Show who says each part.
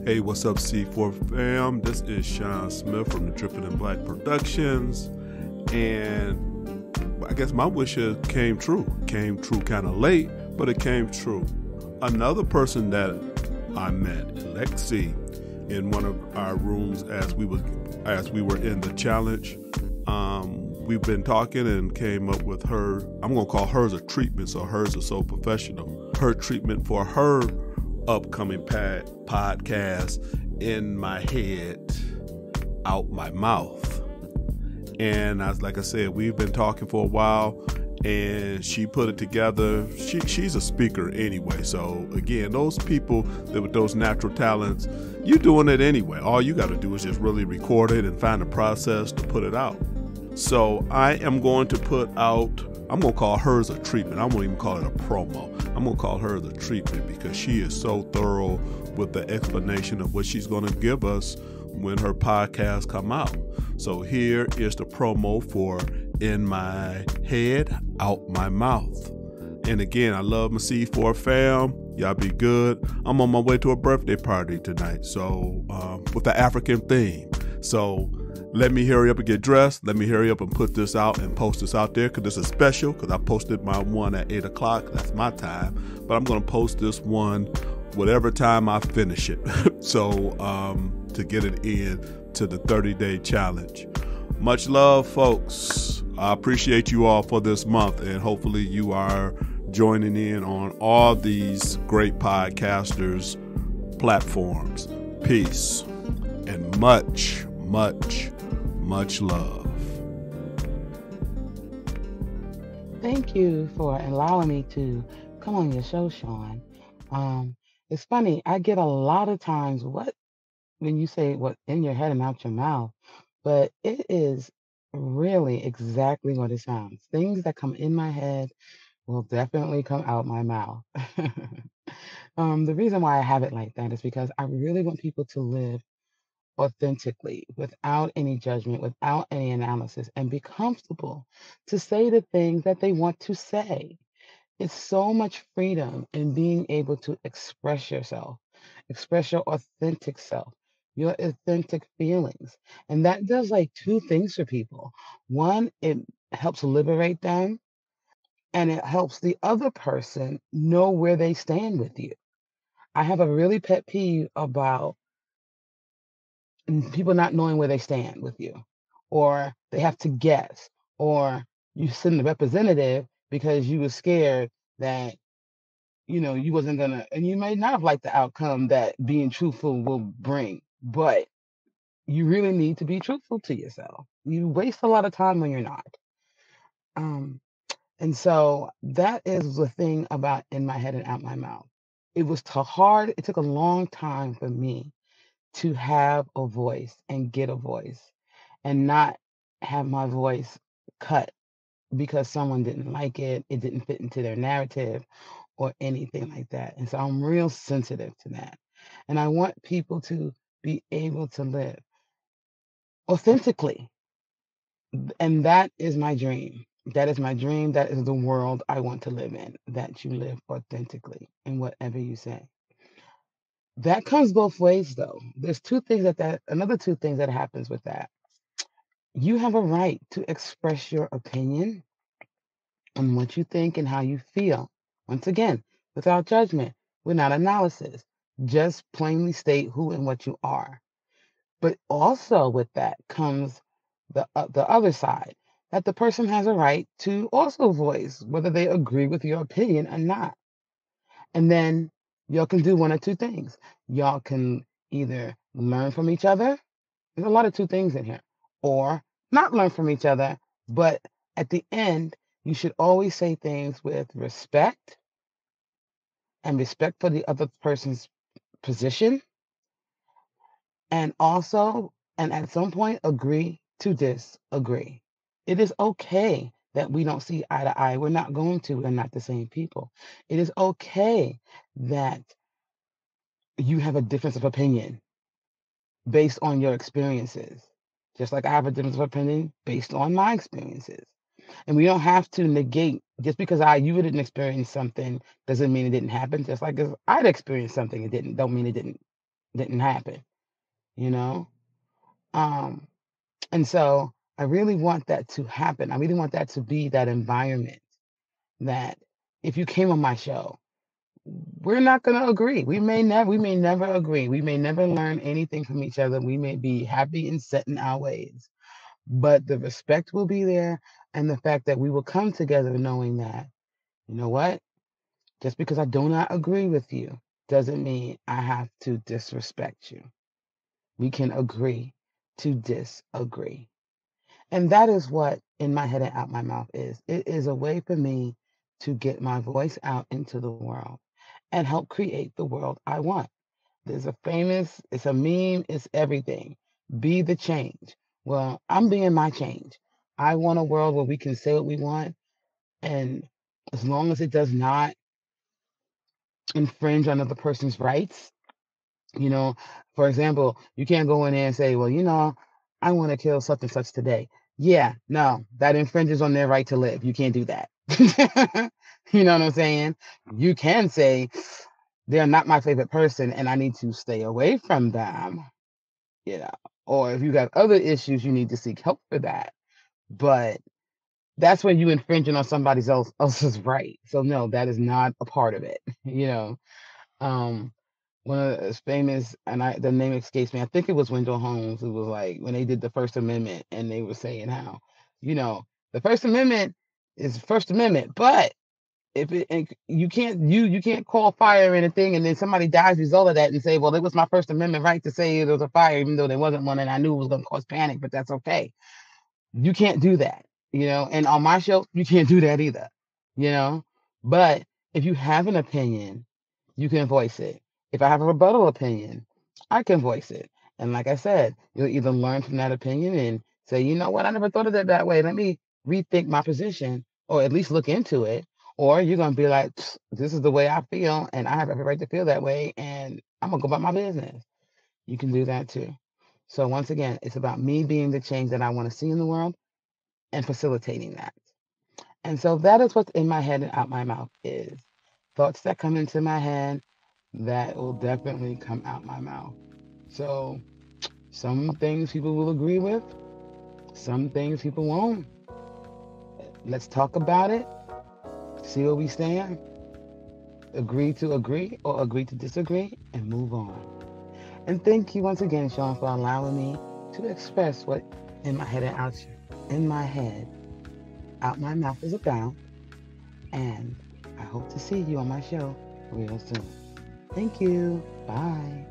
Speaker 1: Hey, what's up, C4 fam? This is Sean Smith from the Drippin' in Black Productions. And I guess my wishes came true. Came true kind of late, but it came true. Another person that I met, Lexie, in one of our rooms as we were in the challenge. We've been talking and came up with her. I'm gonna call hers a treatment, so hers is so professional. Her treatment for her upcoming podcast, In My Head, Out My Mouth. And like I said, we've been talking for a while, and she put it together. She's a speaker anyway, so again, those people that with those natural talents, you're doing it anyway. All you got to do is just really record it and find a process to put it out. So I am going to put out, I'm going to call hers a treatment. I won't even call it a promo. I'm going to call her the treatment because she is so thorough with the explanation of what she's going to give us when her podcast come out. So here is the promo for In My Head, Out My Mouth. And again, I love my C4 fam. Y'all be good. I'm on my way to a birthday party tonight, so with the African theme. So let me hurry up and get dressed. Let me hurry up and put this out and post this out there because this is special because I posted my one at 8 o'clock. That's my time. But I'm going to post this one whatever time I finish it. So to get it in to the 30-day challenge. Much love, folks. I appreciate you all for this month, and hopefully you are joining in on all these great podcasters' platforms. Peace and much, much, much love.
Speaker 2: Thank you for allowing me to come on your show, Sean. It's funny, I get a lot of times when you say what in your head and out your mouth, but it is really exactly what it sounds. Things that come in my head will definitely come out my mouth. The reason why I have it like that is because I really want people to live authentically, without any judgment, without any analysis, and be comfortable to say the things that they want to say. It's so much freedom in being able to express yourself, express your authentic self, your authentic feelings. And that does like two things for people. One, it helps liberate them, and it helps the other person know where they stand with you. I have a really pet peeve about people not knowing where they stand with you, or they have to guess, or you send a representative because you were scared that you wasn't gonna, and you may not have liked the outcome that being truthful will bring, but you really need to be truthful to yourself. You waste a lot of time when you're not. Um, and so that is the thing about in my head and out my mouth. It was hard. It took a long time for me to have a voice and get a voice and not have my voice cut because someone didn't like it, it didn't fit into their narrative or anything like that. And so I'm real sensitive to that. And I want people to be able to live authentically. And that is my dream. That is my dream. That is the world I want to live in, that you live authentically in whatever you say. That comes both ways though. There's another two things that happens with that. You have a right to express your opinion on what you think and how you feel. Once again, without judgment, without analysis, just plainly state who and what you are. But also with that comes the other side, that the person has a right to also voice whether they agree with your opinion or not. And then y'all can do one or two things. Y'all can either learn from each other. There's a lot of two things in here. Or not learn from each other, but at the end, you should always say things with respect and respect for the other person's position. And also, and at some point, agree to disagree. It is okay that we don't see eye to eye. We're not going to. We're not the same people. It is okay that you have a difference of opinion based on your experiences, just like I have a difference of opinion based on my experiences. And we don't have to negate just because you didn't experience something doesn't mean it didn't happen. Just like if I'd experienced something, it don't mean it didn't. didn't happen, you know? Um, and so I really want that to happen. I really want that to be that environment that if you came on my show, we're not going to agree. We may never agree. We may never learn anything from each other. We may be happy and set in our ways, but the respect will be there, and the fact that we will come together knowing that, you know what? Just because I do not agree with you doesn't mean I have to disrespect you. We can agree to disagree. And that is what in my head and out my mouth is. It is a way for me to get my voice out into the world and help create the world I want. It's a meme, it's everything. Be the change. Well, I'm being my change. I want a world where we can say what we want, and as long as it does not infringe on another person's rights, you know, for example, you can't go in there and say, well, I want to kill such and such today. Yeah, no, that infringes on their right to live. You can't do that. You know what I'm saying? You can say, they're not my favorite person and I need to stay away from them, you know, or if you got other issues, you need to seek help for that. But that's when you infringing on else's right. So no, that is not a part of it, you know. Um, one of the famous, and the name escapes me. I think it was Wendell Holmes. It was like when they did the First Amendment, and they were saying how, you know, the First Amendment is First Amendment, but if it and you can't call fire anything, and then somebody dies as a result of that, and say, well, it was my First Amendment right to say there was a fire, even though there wasn't one, and I knew it was going to cause panic, but that's okay. You can't do that, you know. And on my show, you can't do that either, you know. But if you have an opinion, you can voice it. If I have a rebuttal opinion, I can voice it. And like I said, you'll either learn from that opinion and say, you know what, I never thought of it that way. Let me rethink my position, or at least look into it. Or you're going to be like, this is the way I feel, and I have every right to feel that way, and I'm going to go about my business. You can do that too. So once again, it's about me being the change that I want to see in the world and facilitating that. And so that is what's in my head and out my mouth is thoughts that come into my head that will definitely come out my mouth. So some things people will agree with, some things people won't. Let's talk about it, see where we stand, agree to agree or agree to disagree, and move on. And thank you once again, Sean, for allowing me to express what in my head and out my mouth is about. And I hope to see you on my show real soon. Thank you. Bye.